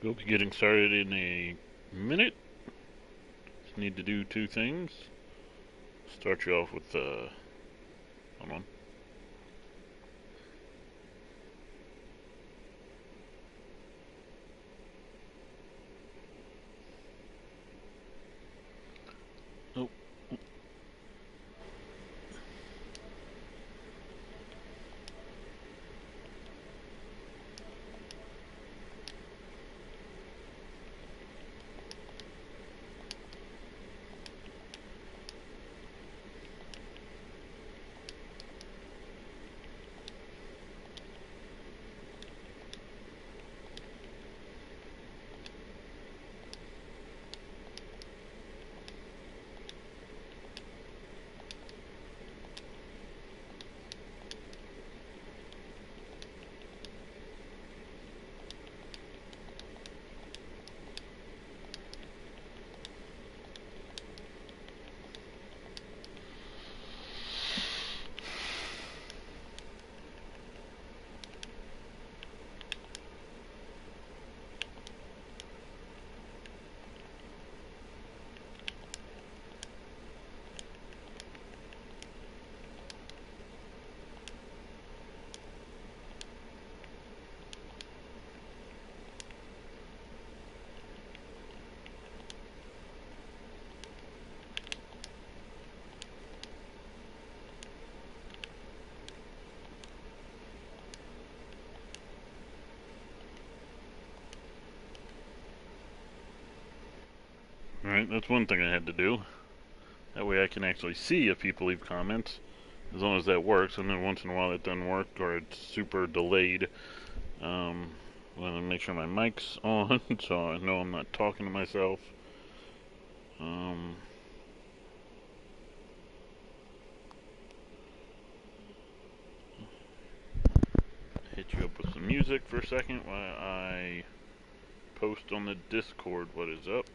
We'll be getting started in a minute. Just need to do two things. Start you off with hold on. Oh. Alright, that's one thing I had to do. That way I can actually see if people leave comments, as long as that works. And then once in a while it doesn't work or it's super delayed. I'm going to make sure my mic's on so I know I'm not talking to myself. Hit you up with some music for a second while I post on the Discord what is up.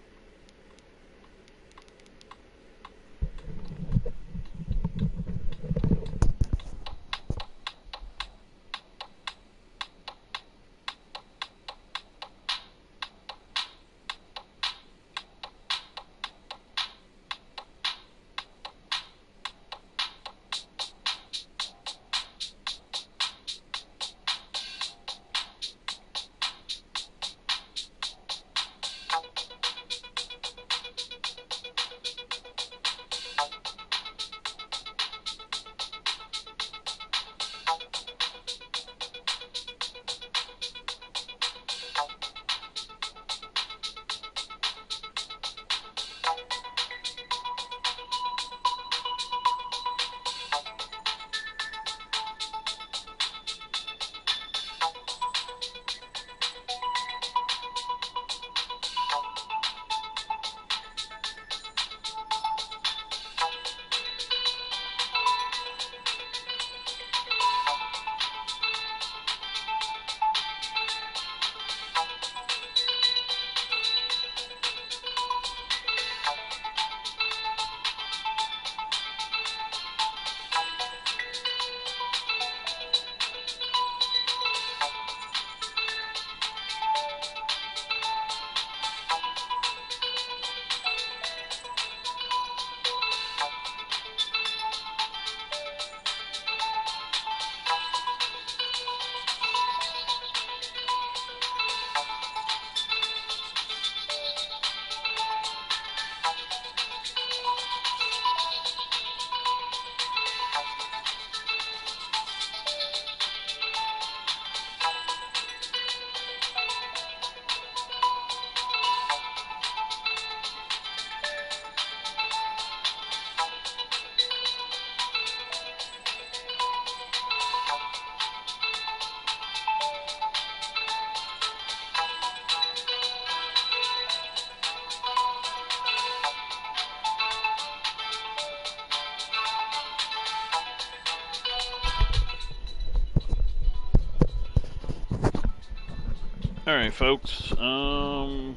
Alright, folks. Well,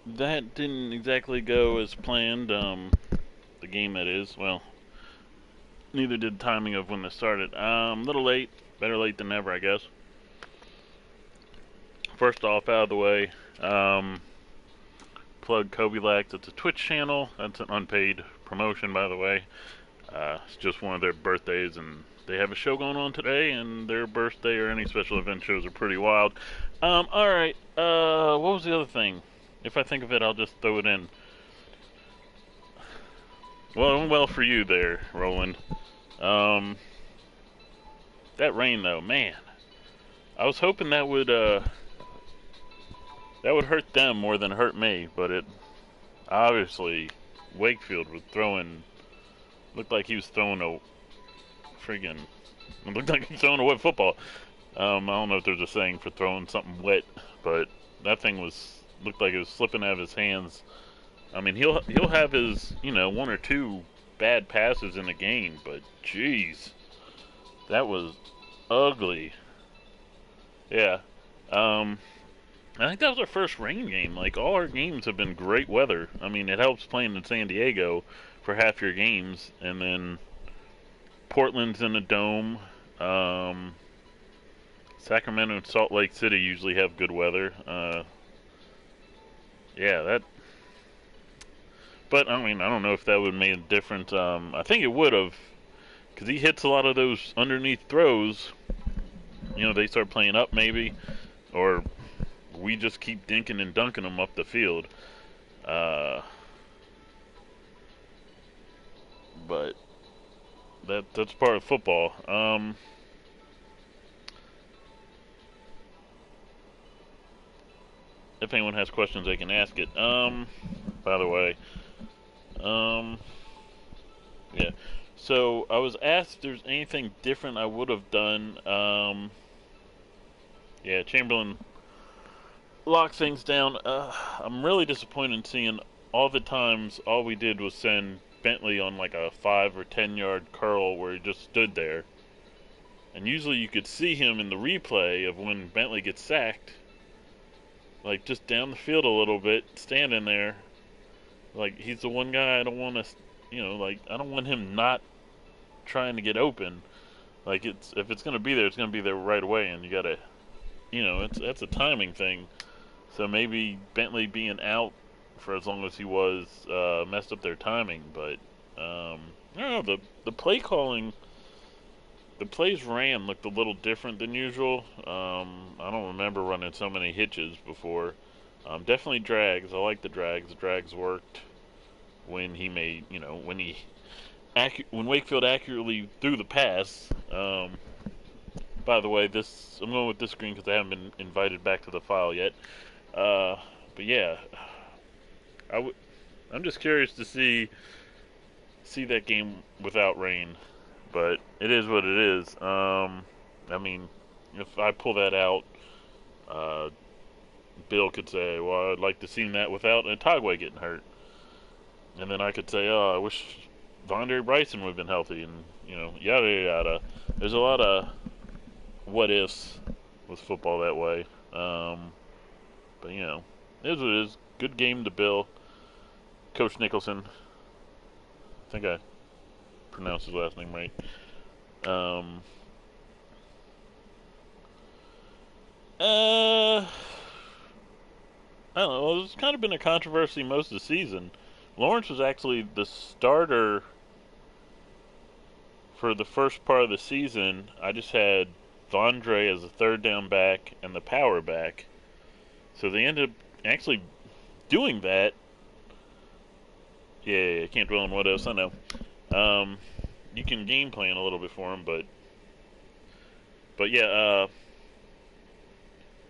that didn't exactly go as planned. The game, that is. Well, neither did timing of when this started. A little late. better late than never, I guess. First off, out of the way, plug Kobe Lax. It's a Twitch channel. That's an unpaid promotion, by the way. It's just one of their birthdays, and they have a show going on today, and their birthday or any special event shows are pretty wild. Alright, what was the other thing? If I think of it, I'll just throw it in. Well for you there, Roland. That rain, though, man. I was hoping that would hurt them more than hurt me, but it obviously Wakefield was looked like he was throwing a friggin' it looked like he was throwing a wet football. I don't know if there's a saying for throwing something wet, but that thing looked like it was slipping out of his hands. I mean, he'll have his, one or two bad passes in a game, but jeez, that was ugly. Yeah. I think that was our first rain game. Like, all our games have been great weather. I mean, it helps playing in San Diego for half your games, and then Portland's in a dome. Sacramento and Salt Lake City usually have good weather. But I mean, I don't know if that would have made a difference. I think it would have, because he hits a lot of those underneath throws. They start playing up maybe, or we just keep dinking and dunking them up the field. But that's part of football. If anyone has questions, they can ask it. By the way, yeah. So I was asked if there's anything different I would have done. Yeah, Chamberlain locks things down. I'm really disappointed in seeing all the times all we did was send Bentley on like a 5 or 10 yard curl where he just stood there. And usually you could see him in the replay of when Bentley gets sacked, like just down the field a little bit, standing there. Like, he's the one guy I don't want to, I don't want him not trying to get open. Like, if it's going to be there, it's going to be there right away, and you got to, that's a timing thing. So maybe Bentley being out for as long as he was messed up their timing, but I don't know, the play calling, the plays ran looked a little different than usual. I don't remember running so many hitches before. Definitely drags. I like the drags. The drags worked when he made, when Wakefield accurately threw the pass. By the way, I'm going with this screen because I haven't been invited back to the file yet. But yeah, I'm just curious to see that game without rain. But it is what it is. I mean, if I pull that out, Bill could say, well, I'd like to see that without Otagwe getting hurt. And then I could say, oh, I wish Vondre Bryson would have been healthy, and, yada, yada. There's a lot of what-ifs with football that way. But, it is what it is. Good game to Bill. Coach Nicholson. I think I pronounced his last name right. I don't know. It's kind of been a controversy most of the season. Lawrence was actually the starter for the first part of the season. I just had Vondre as a third down back and the power back. So they ended up actually doing that. Yeah, can't dwell on what else, I know. You can game plan a little bit for him, but yeah,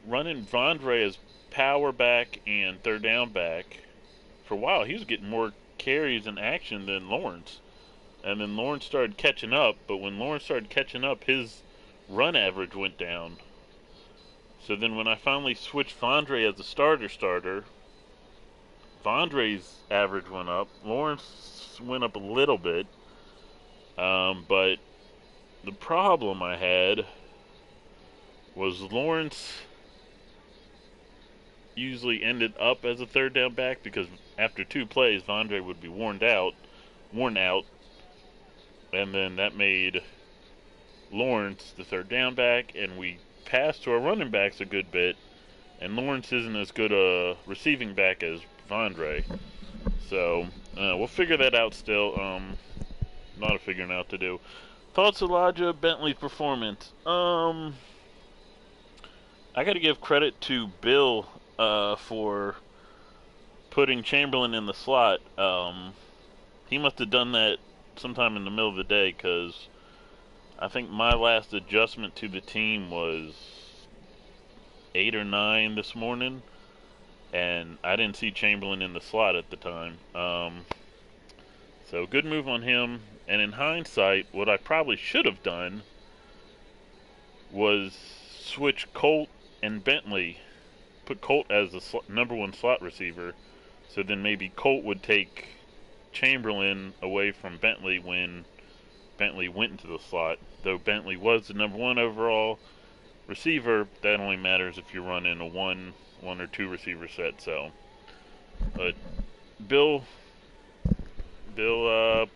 running Vondre as power back and third down back, for a while he was getting more carries and action than Lawrence. And then Lawrence started catching up, but when Lawrence started catching up, his run average went down. So then when I finally switched Vondre as the starter, Vondre's average went up. Lawrence went up a little bit. But the problem I had was Lawrence usually ended up as a third down back because after 2 plays, Vondre would be worn out, and then that made Lawrence, the third down back, and we pass to our running backs a good bit, and Lawrence isn't as good a receiving back as Vondre. So we'll figure that out still. Not a figuring out to do. Thoughts, Elijah, Bentley's performance. I got to give credit to Bill for putting Chamberlain in the slot. He must have done that sometime in the middle of the day, because I think my last adjustment to the team was 8 or 9 this morning, and I didn't see Chamberlain in the slot at the time. So good move on him. And in hindsight, what I probably should have done was switch Colt and Bentley, put Colt as the number 1 slot receiver, so then maybe Colt would take Chamberlain away from Bentley when Bentley went into the slot. Though Bentley was the number 1 overall receiver, that only matters if you're running a one or two receiver set. So, but Bill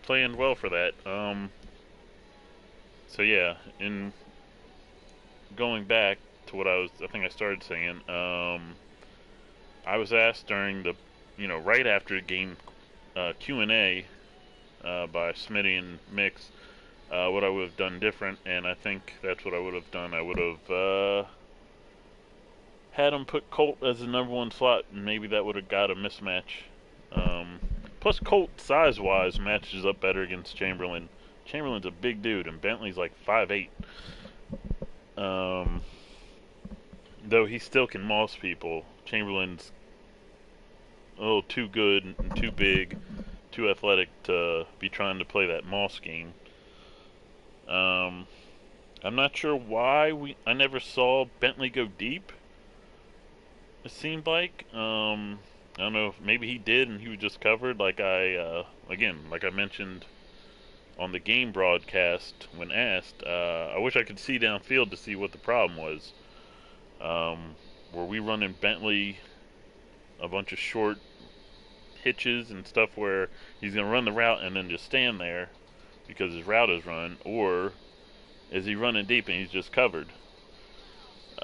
planned well for that. So yeah, in going back to what I think I started saying, I was asked during the, right after the game Q&A by Smitty and Mix, what I would have done different, and I think that's what I would have done. I would have had him put Colt as the number 1 slot, and maybe that would have got a mismatch. Plus, Colt, size-wise, matches up better against Chamberlain. Chamberlain's a big dude, and Bentley's like 5'8". Though he still can moss people, Chamberlain's a little too good and too big, too athletic to be trying to play that moss game. I'm not sure why I never saw Bentley go deep. It seemed like I don't know if maybe he did and he was just covered. Like I mentioned on the game broadcast when asked, I wish I could see downfield to see what the problem was. Were we running Bentley a bunch of short hitches and stuff where he's going to run the route and then just stand there because his route is run, or is he running deep and he's just covered?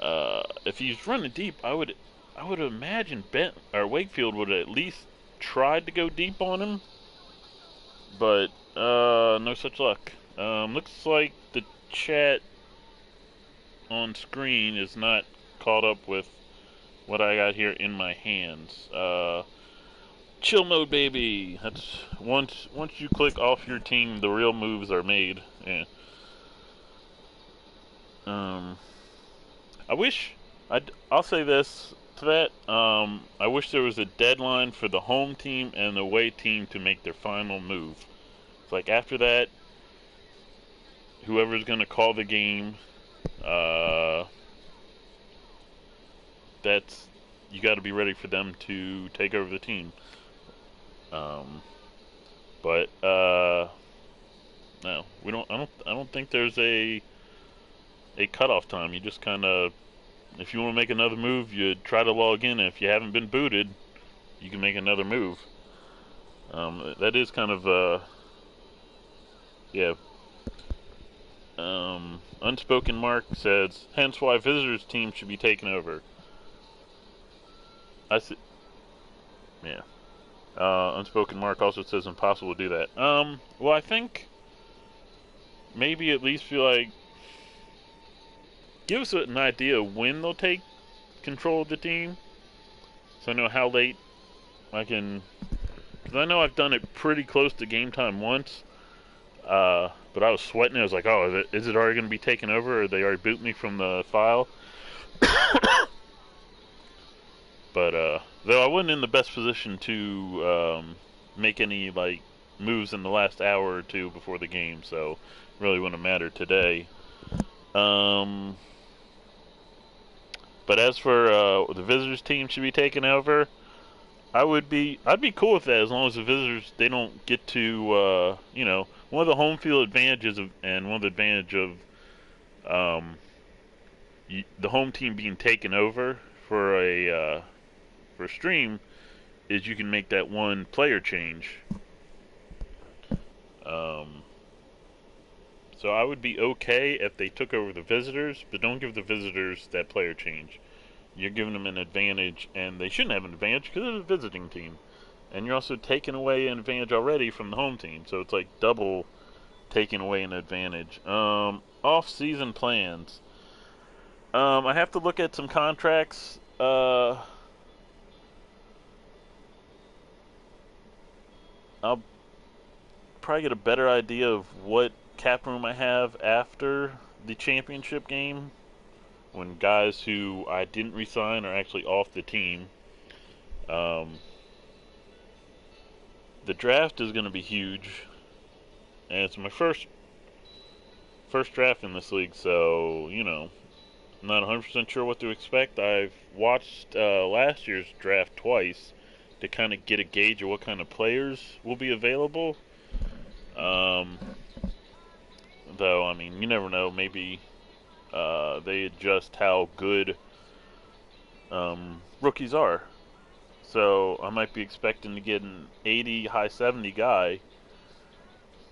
If he's running deep, I would imagine Wakefield would have at least tried to go deep on him, but no such luck. Looks like the chat on screen is not caught up with what I got here in my hands. Chill mode, baby. That's once you click off your team, the real moves are made. Yeah. I'll say this to that. I wish there was a deadline for the home team and the away team to make their final move. It's like after that, whoever's going to call the game, you got to be ready for them to take over the team. But no, we don't. I don't think there's a cutoff time. You just kind of, if you want to make another move, you try to log in, and if you haven't been booted, you can make another move. That is kind of yeah. Unspoken Mark says, hence why visitors team should be taken over. I see. Yeah. Unspoken Mark also says impossible to do that. Well, I think maybe at least feel like give us an idea of when they'll take control of the team, so I know how late I can. Because I know I've done it pretty close to game time once, but I was sweating. I was like, oh, is it already going to be taken over, or they already boot me from the file? But though I wasn't in the best position to make any moves in the last hour or two before the game, so it really wouldn't matter today. But as for the visitors team should be taken over, I'd be cool with that as long as the visitors, they don't get to one of the home field advantages and one of the advantage of the home team being taken over for a stream is you can make that one player change. So I would be okay if they took over the visitors, but don't give the visitors that player change. You're giving them an advantage, and they shouldn't have an advantage because they're a visiting team. And you're also taking away an advantage already from the home team, so it's like double taking away an advantage. Off-season plans. I have to look at some contracts. I'll probably get a better idea of what cap room I have after the championship game, when guys who I didn't resign are actually off the team. Um, the draft is going to be huge, and it's my first draft in this league, so I'm not 100% sure what to expect. I've watched last year's draft twice to kind of get a gauge of what kind of players will be available. Um, though, I mean, you never know. Maybe they adjust how good rookies are. So I might be expecting to get an 80, high 70 guy,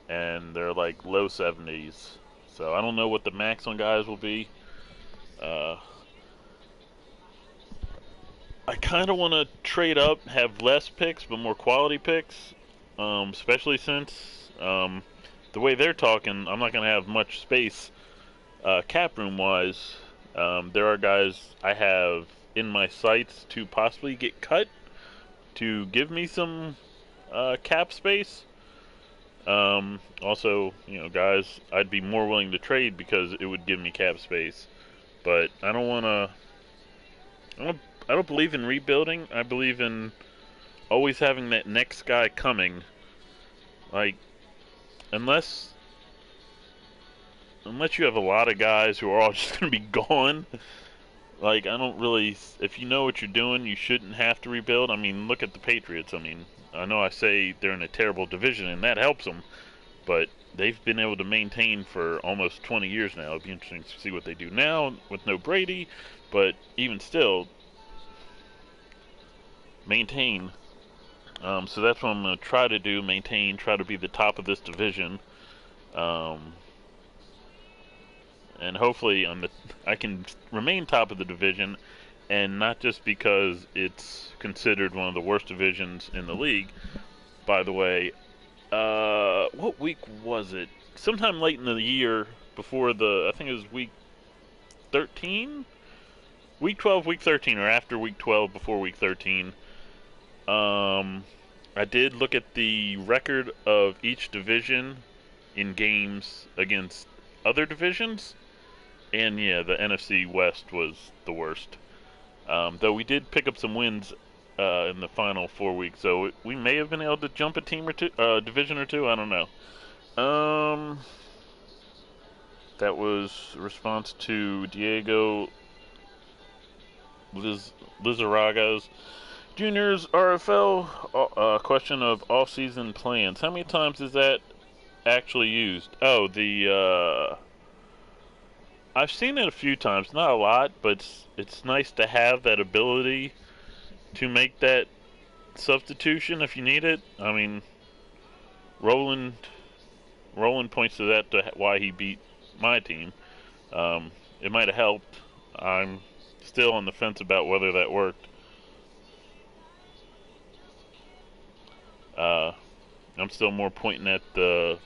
and they're like low 70s. So I don't know what the max on guys will be. Uh, I kind of want to trade up, have less picks, but more quality picks, especially since the way they're talking, I'm not going to have much space cap room wise. There are guys I have in my sights to possibly get cut to give me some cap space. Also, guys I'd be more willing to trade because it would give me cap space. But I don't want to. I don't believe in rebuilding. I believe in always having that next guy coming. Like, unless you have a lot of guys who are all just going to be gone. Like, I don't really. If you know what you're doing, you shouldn't have to rebuild. I mean, look at the Patriots. I mean, I know I say they're in a terrible division, and that helps them, but they've been able to maintain for almost 20 years now. It'll be interesting to see what they do now with no Brady, but even still, maintain. So that's what I'm going to try to do, maintain, try to be the top of this division. And hopefully I can remain top of the division, and not just because it's considered one of the worst divisions in the league. By the way, what week was it? Sometime late in the year, before I think it was week 13? Week 12, week 13, or after week 12, before week 13. I did look at the record of each division in games against other divisions, and yeah, the NFC West was the worst. Though we did pick up some wins in the final 4 weeks, so we may have been able to jump a team or two, division or two. I don't know. That was a response to Diego Lizarraga's Junior's RFL question of off-season plans. How many times is that actually used? Oh, I've seen it a few times, not a lot, but it's nice to have that ability to make that substitution if you need it. I mean, Roland points to that to why he beat my team. It might have helped. I'm still on the fence about whether that worked. I'm still more pointing at the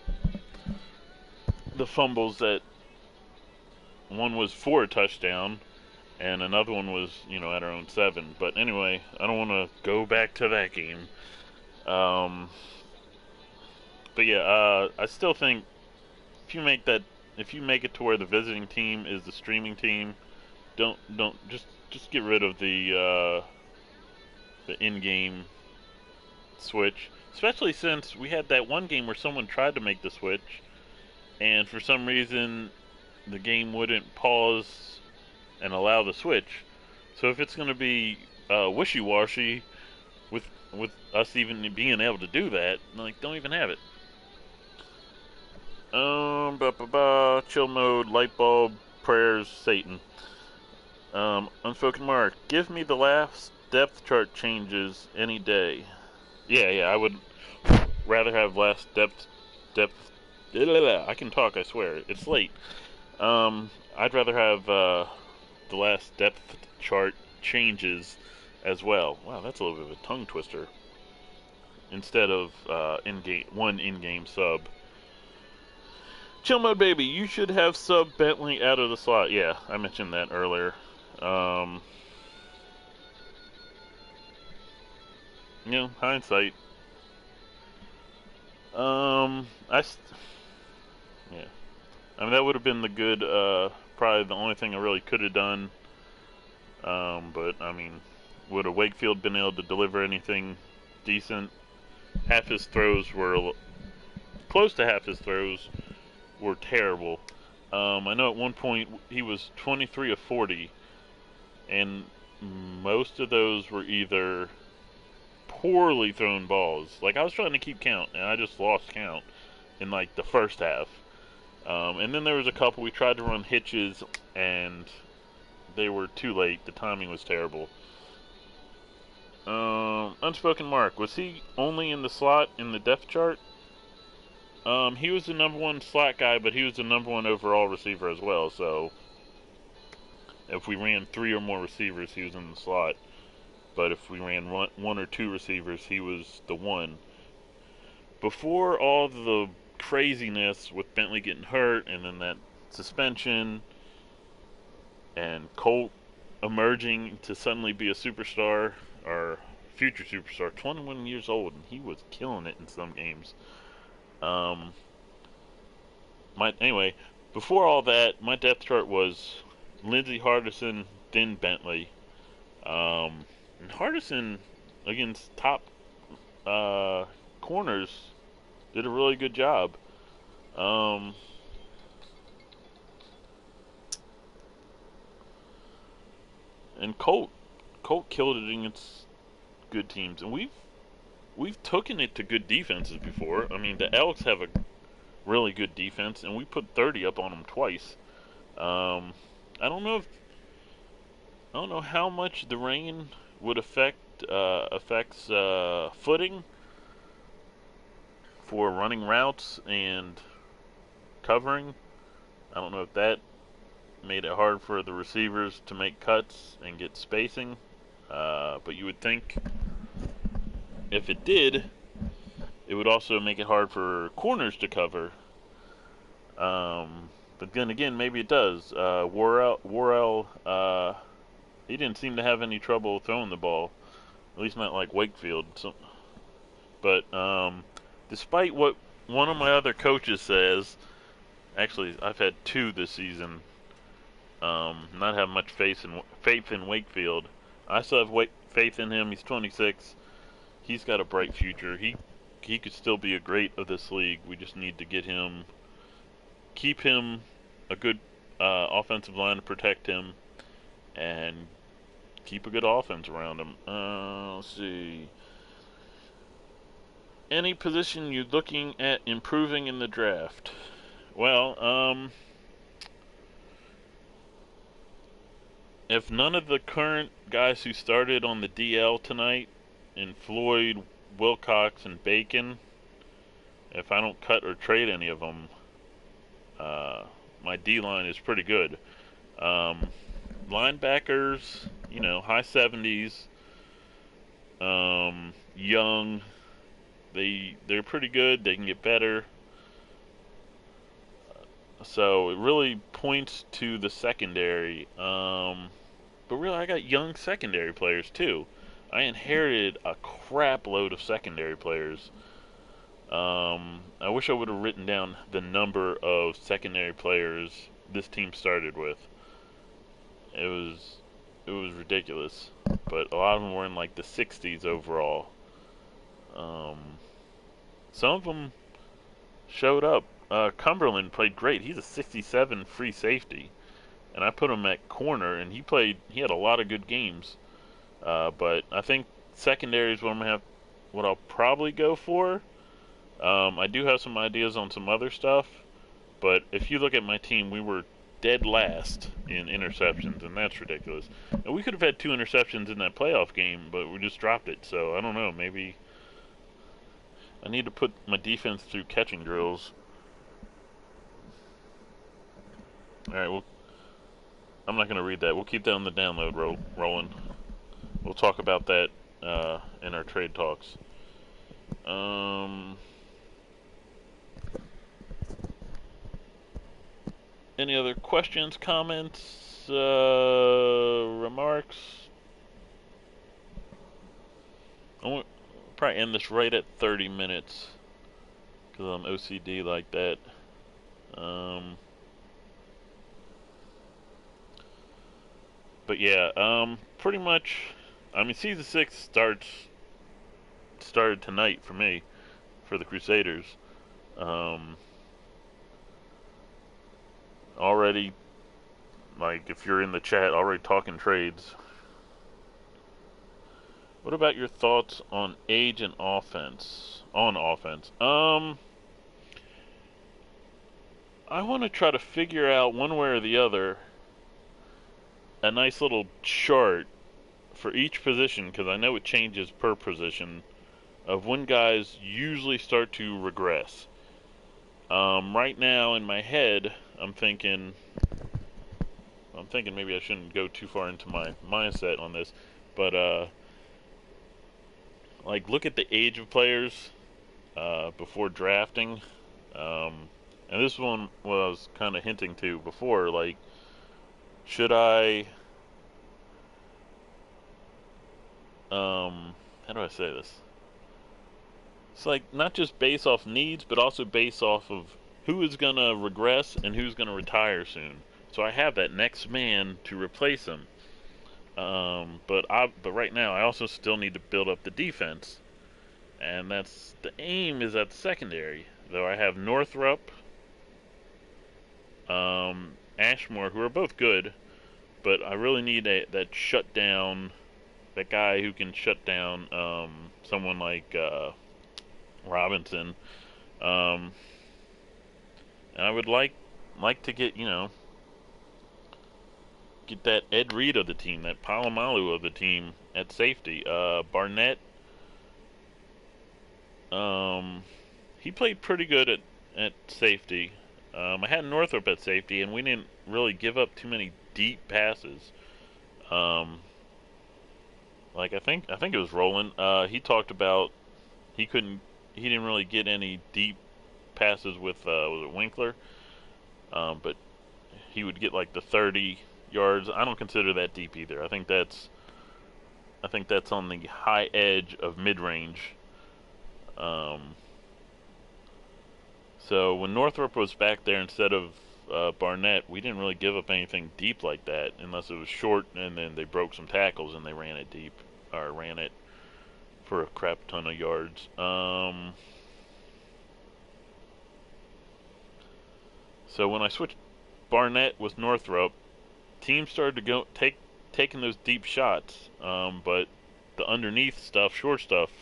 fumbles that one was for a touchdown and another one was, at our own 7. But anyway, I don't want to go back to that game. But yeah, I still think if you make it to where the visiting team is the streaming team, don't just get rid of the in-game switch. Especially since we had that one game where someone tried to make the switch, and for some reason the game wouldn't pause and allow the switch. So if it's going to be wishy-washy with us even being able to do that, like, don't even have it. Chill mode, light bulb, prayers, Satan. Unspoken Mark, give me the last depth chart changes any day. Yeah, I would rather have less depth I can talk, I swear. It's late. I'd rather have the last depth chart changes as well. Wow, that's a little bit of a tongue twister. Instead of one in-game sub. Chill mode baby, you should have sub Bentley out of the slot. Yeah, I mentioned that earlier. Hindsight. Yeah. I mean, that would have been the good, probably the only thing I really could have done. But, I mean, would a Wakefield been able to deliver anything decent? Half his throws were, close to half his throws were terrible. I know at one point he was 23 of 40, and most of those were either poorly thrown balls. Like, I was trying to keep count, and I just lost count in, like, the first half. And then there was a couple we tried to run hitches, and they were too late. The timing was terrible. Unspoken Mark, was he only in the slot in the depth chart? He was the number one slot guy, but he was the number one overall receiver as well, so if we ran 3 or more receivers, he was in the slot. But if we ran one or 2 receivers, he was the one. Before all the craziness with Bentley getting hurt, and then that suspension, and Colt emerging to suddenly be a superstar, or future superstar, 21 years old, and he was killing it in some games. Anyway, before all that, my depth chart was Lindsey Hardison, then Bentley. And Hardison, against top corners, did a really good job. And Colt killed it against good teams, and we've taken it to good defenses before. I mean, the Elks have a really good defense, and we put 30 up on them twice. I don't know how much the rain would affects footing for running routes and covering. I don't know if that made it hard for the receivers to make cuts and get spacing. But you would think if it did, it would also make it hard for corners to cover. But then again, maybe it does. Worrell, he didn't seem to have any trouble throwing the ball, at least not like Wakefield. But despite what one of my other coaches says, actually I've had 2 this season, not have much faith in Wakefield. I still have faith in him. He's 26. He's got a bright future. He could still be a great of this league. We just need to keep him a good offensive line to protect him, and keep a good offense around him. Let's see. Any position you're looking at improving in the draft? Well, if none of the current guys who started on the DL tonight, in Floyd, Wilcox, and Bacon, if I don't cut or trade any of them, my D-line is pretty good. Linebackers, high 70s, young, they're pretty good. They can get better. So it really points to the secondary. But really, I got young secondary players too. I inherited a crap load of secondary players. I wish I would have written down the number of secondary players this team started with. It was ridiculous, but a lot of them were in like the 60s overall. Some of them showed up. Cumberland played great. He's a 67 free safety, and I put him at corner, and he had a lot of good games. But I think secondary is what I'll probably go for. I do have some ideas on some other stuff, but if you look at my team, we were dead last in interceptions, and that's ridiculous. And we could have had 2 interceptions in that playoff game, but we just dropped it. So I don't know. Maybe I need to put my defense through catching drills. All right, well, I'm not going to read that. We'll keep that on the download rolling. We'll talk about that in our trade talks. Any other questions, comments, remarks? I'm probably end this right at 30 minutes because I'm OCD like that. But yeah, pretty much. I mean, season 6 started tonight for me, for the Crusaders. Um, already, like, if you're in the chat, already talking trades. What about your thoughts on age and offense? On offense, I want to try to figure out one way or the other a nice little chart for each position, because I know it changes per position, of when guys usually start to regress. Right now in my head, I'm thinking maybe I shouldn't go too far into my mindset on this, but like, look at the age of players before drafting. And this one was kind of hinting to before, like, should I how do I say this? It's like not just based off needs, but also based off of who is gonna regress and who's gonna retire soon. So I have that next man to replace him. But right now I also still need to build up the defense, and that's the aim is at the secondary. Though I have Northrup, Ashmore, who are both good, but I really need that shutdown, that guy who can shut down someone like Robinson. Um, and I would like to get get that Ed Reed of the team, that Palomalu of the team at safety. Barnett, he played pretty good at safety. I had Northrop at safety, and we didn't really give up too many deep passes. Um, like I think it was Roland. He talked about he didn't really get any deep passes with was it Winkler, but he would get like the 30 yards. I don't consider that deep either. I think that's on the high edge of mid range. So when Northrop was back there instead of Barnett, we didn't really give up anything deep like that, unless it was short and then they broke some tackles and they ran it deep, or ran it for a crap ton of yards. So when I switched Barnett with Northrop, teams started to taking those deep shots, but the underneath stuff, short stuff,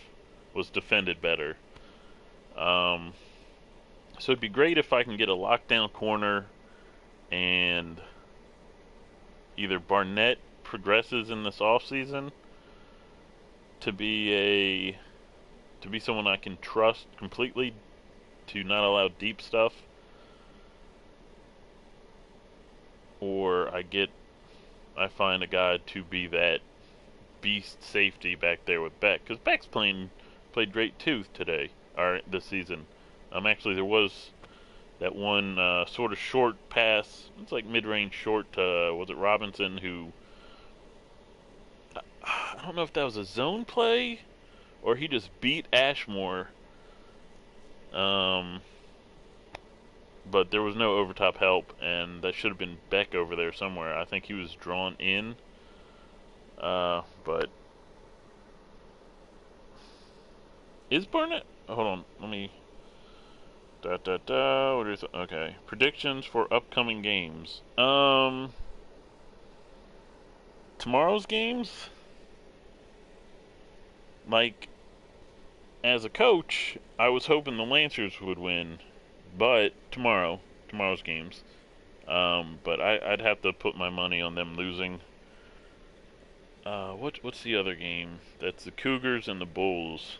was defended better. So it'd be great if I can get a lockdown corner, and either Barnett progresses in this offseason to be someone I can trust completely to not allow deep stuff, or I find a guy to be that beast safety back there with Beck, because Beck's played great too today, or this season. Actually, there was that one sort of short pass. It's like mid-range short. Was it Robinson who? I don't know if that was a zone play or he just beat Ashmore. But there was no overtop help, and that should have been Beck over there somewhere. I think he was drawn in. But is Barnett? Hold on, let me. What is okay? Predictions for upcoming games. Tomorrow's games. Like, as a coach, I was hoping the Lancers would win, but tomorrow's games. But I'd have to put my money on them losing. What's the other game? That's the Cougars and the Bulls.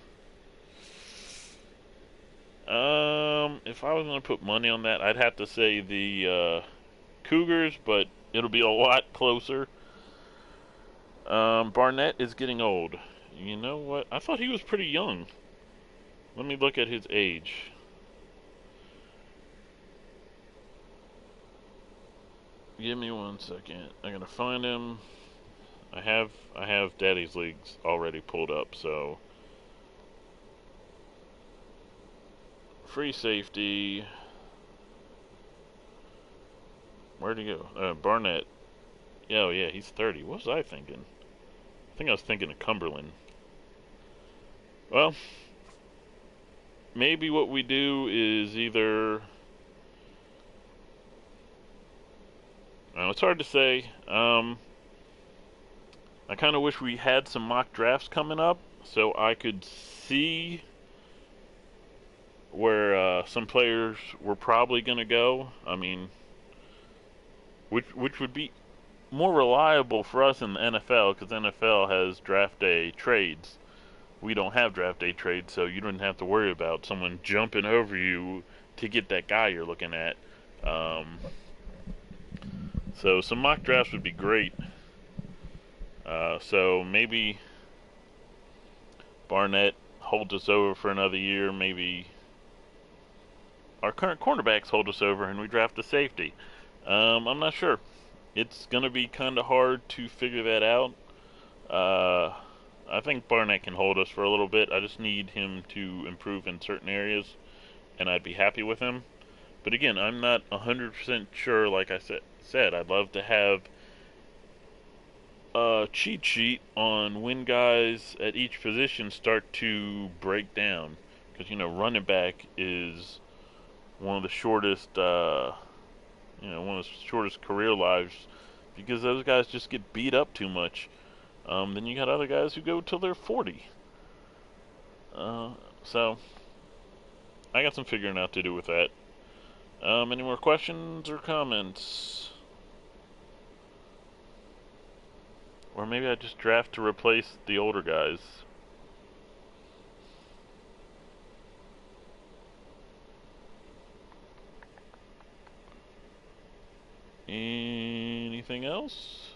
If I was gonna put money on that, I'd have to say the Cougars, but it'll be a lot closer. Barnett is getting old. You know what? I thought he was pretty young. Let me look at his age. Give me 1 second. I gotta find him. I have Daddy's Leagues already pulled up, so free safety. Where'd he go? Barnett. Yeah, oh yeah, he's 30. What was I thinking? I think I was thinking of Cumberland. Well, maybe what we do is either. It's hard to say. I kind of wish we had some mock drafts coming up so I could see where some players were probably going to go. I mean, which would be more reliable for us in the NFL, because NFL has draft day trades. We don't have draft day trades, so you don't have to worry about someone jumping over you to get that guy you're looking at. So some mock drafts would be great. So maybe Barnett holds us over for another year. Maybe our current cornerbacks hold us over and we draft a safety. I'm not sure. It's going to be kind of hard to figure that out. I think Barnett can hold us for a little bit. I just need him to improve in certain areas, and I'd be happy with him. But again, I'm not 100% sure. Like I said, I'd love to have a cheat sheet on when guys at each position start to break down. Because, running back is one of the shortest, one of the shortest career lives, because those guys just get beat up too much. Then you got other guys who go till they're 40. So I got some figuring out to do with that. Any more questions or comments? Or maybe I just draft to replace the older guys. Anything else?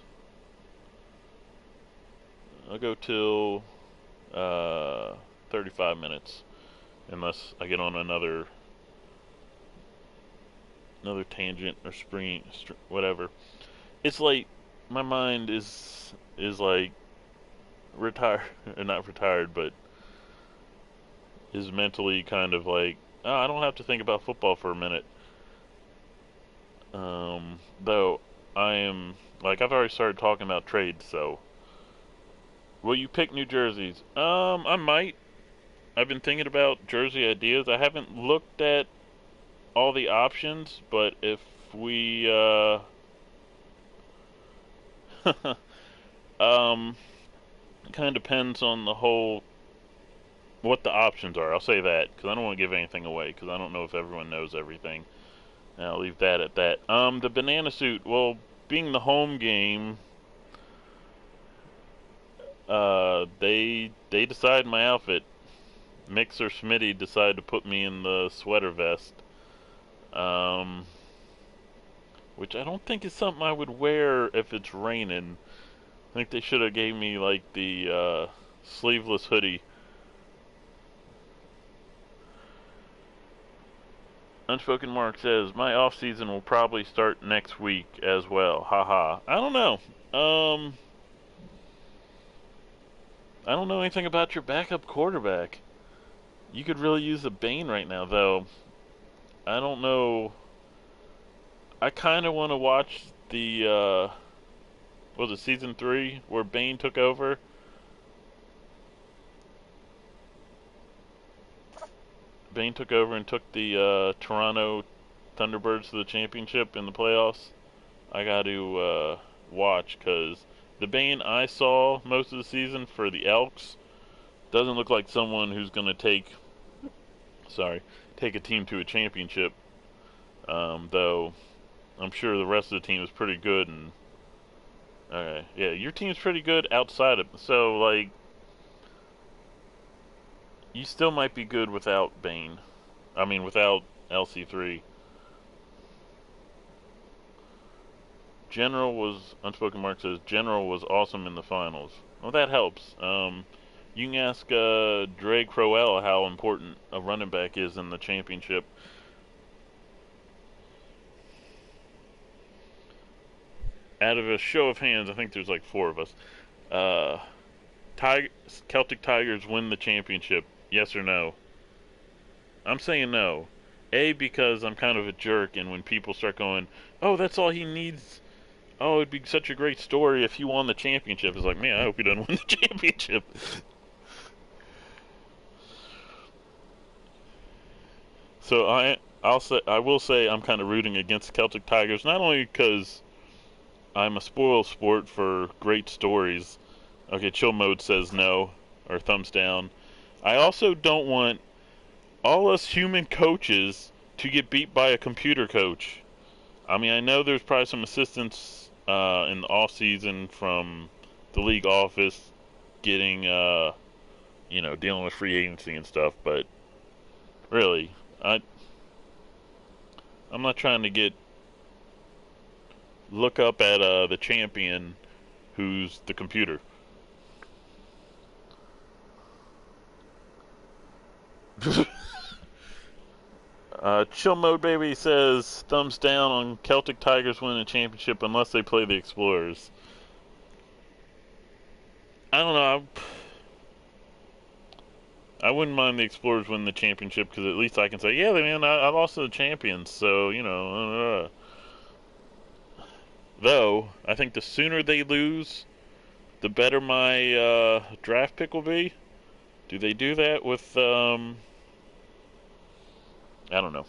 I'll go till 35 minutes, unless I get on another tangent or whatever. It's late. My mind is like retired, or not retired, but is mentally kind of like, oh, I don't have to think about football for a minute. Though I am, like, I've already started talking about trades, so. Will you pick new jerseys? I might. I've been thinking about jersey ideas. I haven't looked at all the options, but if we, kind of depends on what the options are. I'll say that, because I don't want to give anything away, because I don't know if everyone knows everything. And I'll leave that at that. The banana suit, well, being the home game, they decided my outfit. Mix or Smitty decided to put me in the sweater vest, which I don't think is something I would wear if it's raining. I think they should have gave me like the sleeveless hoodie. Unspoken Mark says, my off season will probably start next week as well. Haha. I don't know. I don't know anything about your backup quarterback. You could really use a Bane right now, though. I don't know. I kind of want to watch the, was it season 3, where Bane took over? Bane took over and took the Toronto Thunderbirds to the championship in the playoffs. I got to watch, because the Bane I saw most of the season for the Elks doesn't look like someone who's going to take a team to a championship. Though I'm sure the rest of the team is pretty good. And okay, yeah, your team's pretty good outside of, so like, you still might be good without Bane. I mean, without LC3. Unspoken Mark says, General was awesome in the finals. Well, that helps. You can ask Dre Crowell how important a running back is in the championship. Out of a show of hands, I think there's like 4 of us. Uh, Celtic Tigers win the championship. Yes or no? I'm saying no. A, because I'm kind of a jerk, and when people start going, oh, that's all he needs. Oh, it'd be such a great story if he won the championship. It's like, man, I hope he doesn't win the championship. So I will say I'm kind of rooting against the Celtic Tigers, not only because I'm a spoiled sport for great stories. Okay, chill mode says no, or thumbs down. I also don't want all us human coaches to get beat by a computer coach. I mean, I know there's probably some assistance in the off season from the league office getting, dealing with free agency and stuff, but really, I'm not trying to look up at the champion who's the computer. Chill Mode Baby says thumbs down on Celtic Tigers winning a championship unless they play the Explorers. I don't know. I wouldn't mind the Explorers winning the championship because at least I can say, yeah, man, I lost to the champions, so, Though, I think the sooner they lose, the better my draft pick will be. Do they do that with, I don't know.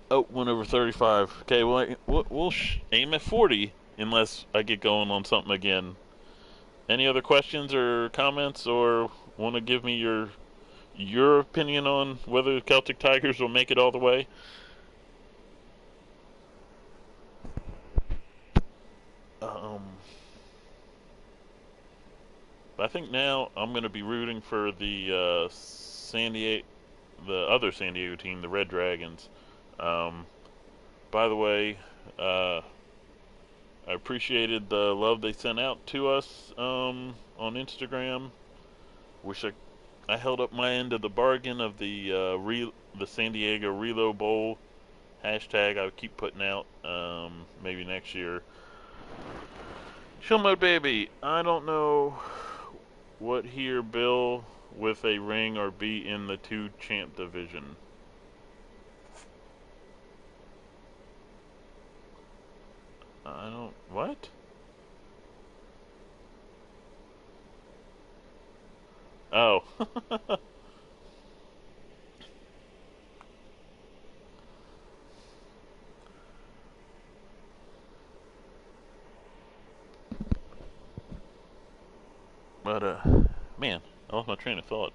Oh, went over 35. Okay, well, we'll aim at 40 unless I get going on something again. Any other questions or comments, or want to give me your opinion on whether the Celtic Tigers will make it all the way? Um, I think now I'm going to be rooting for the the other San Diego team, the Red Dragons. Um, by the way, I appreciated the love they sent out to us on Instagram. Wish I held up my end of the bargain of the San Diego Relo Bowl hashtag. I would keep putting out maybe next year. Chill Mode Baby, I don't know what here Bill with a ring or be in the 2 champ division. I don't what? Oh. But man, I lost my train of thought.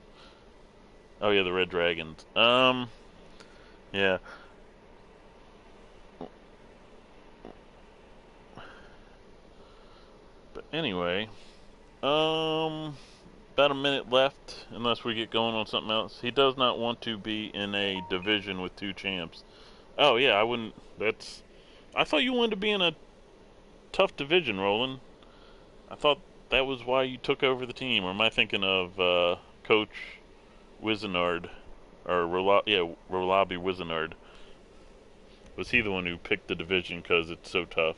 Oh yeah, the Red Dragons. Yeah. But anyway, about a minute left, unless we get going on something else. He does not want to be in a division with 2 champs. Oh yeah, I wouldn't. I thought you wanted to be in a tough division, Roland. I thought that was why you took over the team. Or am I thinking of Coach Wizenard or Rolabi Wizenard? Was he the one who picked the division because it's so tough?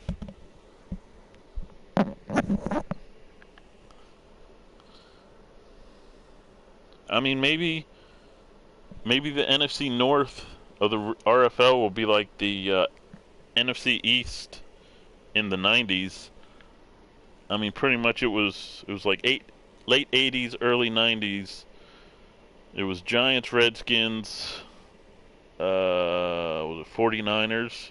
I mean, maybe the NFC North of the RFL will be like the NFC East in the '90s. I mean, pretty much it was like late '80s, early '90s. It was Giants, Redskins, was it 49ers?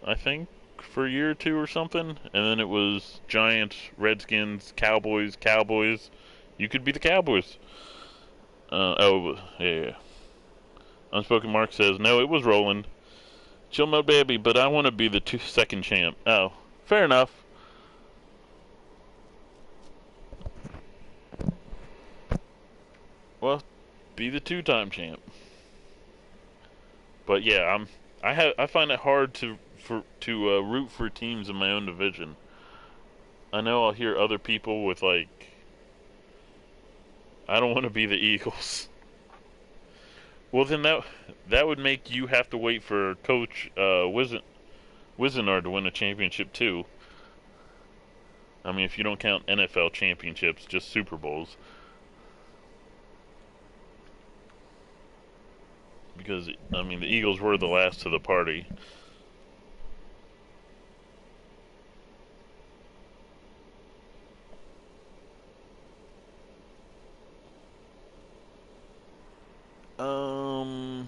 I think for a year or 2 or something, and then it was Giants, Redskins, Cowboys, Cowboys. You could be the Cowboys. Yeah. Unspoken Mark says, no, it was Roland. Chill Mode Baby, but I want to be the second champ. Oh, fair enough. Well, be the 2-time champ. But yeah, I find it hard to root for teams in my own division. I know I'll hear other people with like, I don't want to be the Eagles. Well, then that would make you have to wait for Coach Wizenard to win a championship too. I mean, if you don't count NFL championships, just Super Bowls. Because I mean, the Eagles were the last to the party. Um,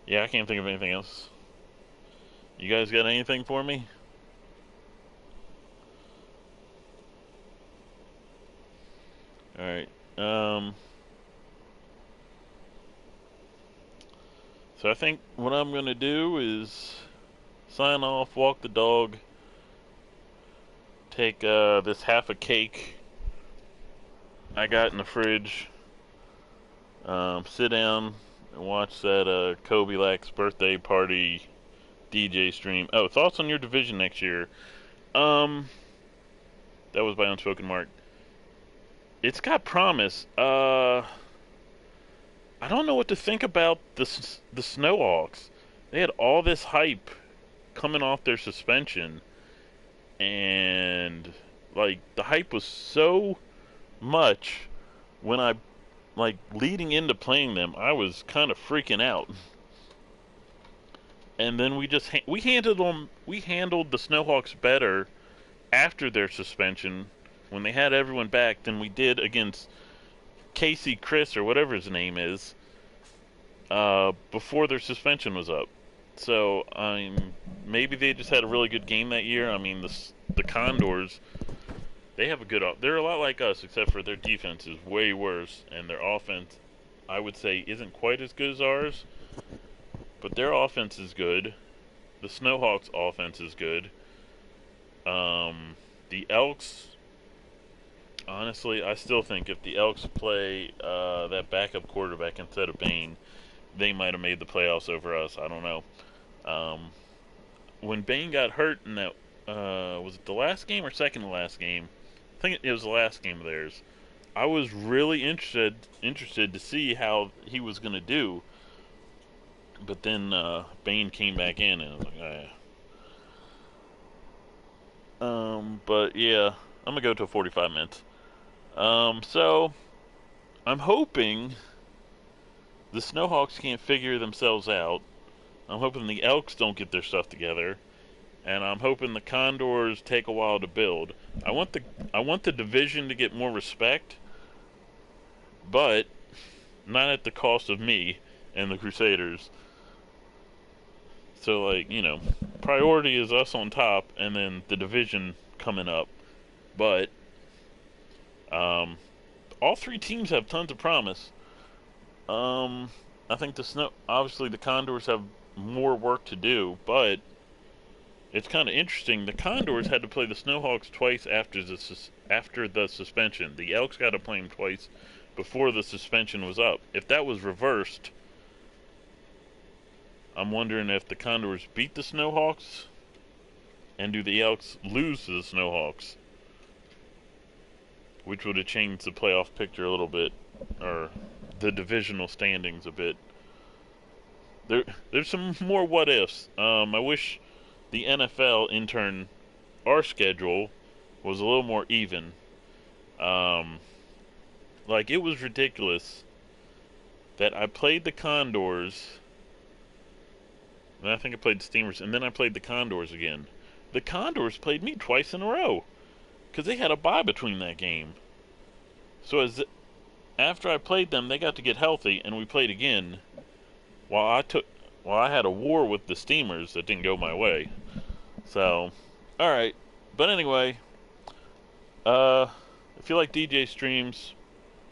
yeah, I can't think of anything else. You guys got anything for me? All right. So I think what I'm gonna do is sign off, walk the dog, take this half a cake I got in the fridge, sit down and watch that Kobe Lack's birthday party DJ stream. Oh, thoughts on your division next year? Um, that was by Unspoken Mark. It's got promise. I don't know what to think about the Snowhawks. They had all this hype coming off their suspension, and like the hype was so much when I like leading into playing them, I was kind of freaking out. And then we handled the Snowhawks better after their suspension when they had everyone back than we did against Casey Chris or whatever his name is before their suspension was up. So maybe they just had a really good game that year. I mean the Condors, they have a good they're a lot like us except for their defense is way worse and their offense I would say isn't quite as good as ours, but their offense is good. The Snowhawks offense is good. The Elks, honestly, I still think if the Elks play that backup quarterback instead of Bain, they might have made the playoffs over us. I don't know. When Bain got hurt in that, was it the last game or second to last game? I think it was the last game of theirs. I was really interested to see how he was going to do. But then Bain came back in, and I was like, but yeah, I'm gonna go to 45 minutes. So I'm hoping the Snowhawks can't figure themselves out. I'm hoping the Elks don't get their stuff together, and I'm hoping the Condors take a while to build. I want the division to get more respect, but not at the cost of me and the Crusaders. So like, priority is us on top, and then the division coming up. But all three teams have tons of promise. I think obviously the Condors have more work to do, but it's kind of interesting. The Condors had to play the Snowhawks twice after the suspension. The Elks got to play them twice before the suspension was up. If that was reversed, I'm wondering if the Condors beat the Snowhawks, and do the Elks lose to the Snowhawks, which would have changed the playoff picture a little bit, or the divisional standings a bit. There's some more what ifs. I wish the NFL intern our schedule was a little more even. Like it was ridiculous that I played the Condors, and I think I played the Steamers, and then I played the Condors again. The Condors played me twice in a row because they had a bye between that game. So after I played them, they got to get healthy, and we played again. While I had a war with the Steamers that didn't go my way. So, all right. But anyway, if you like DJ streams,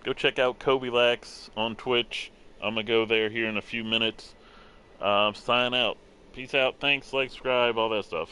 go check out Kobe Lax on Twitch. I'm gonna go there here in a few minutes. Sign out. Peace out. Thanks. Like, subscribe, all that stuff.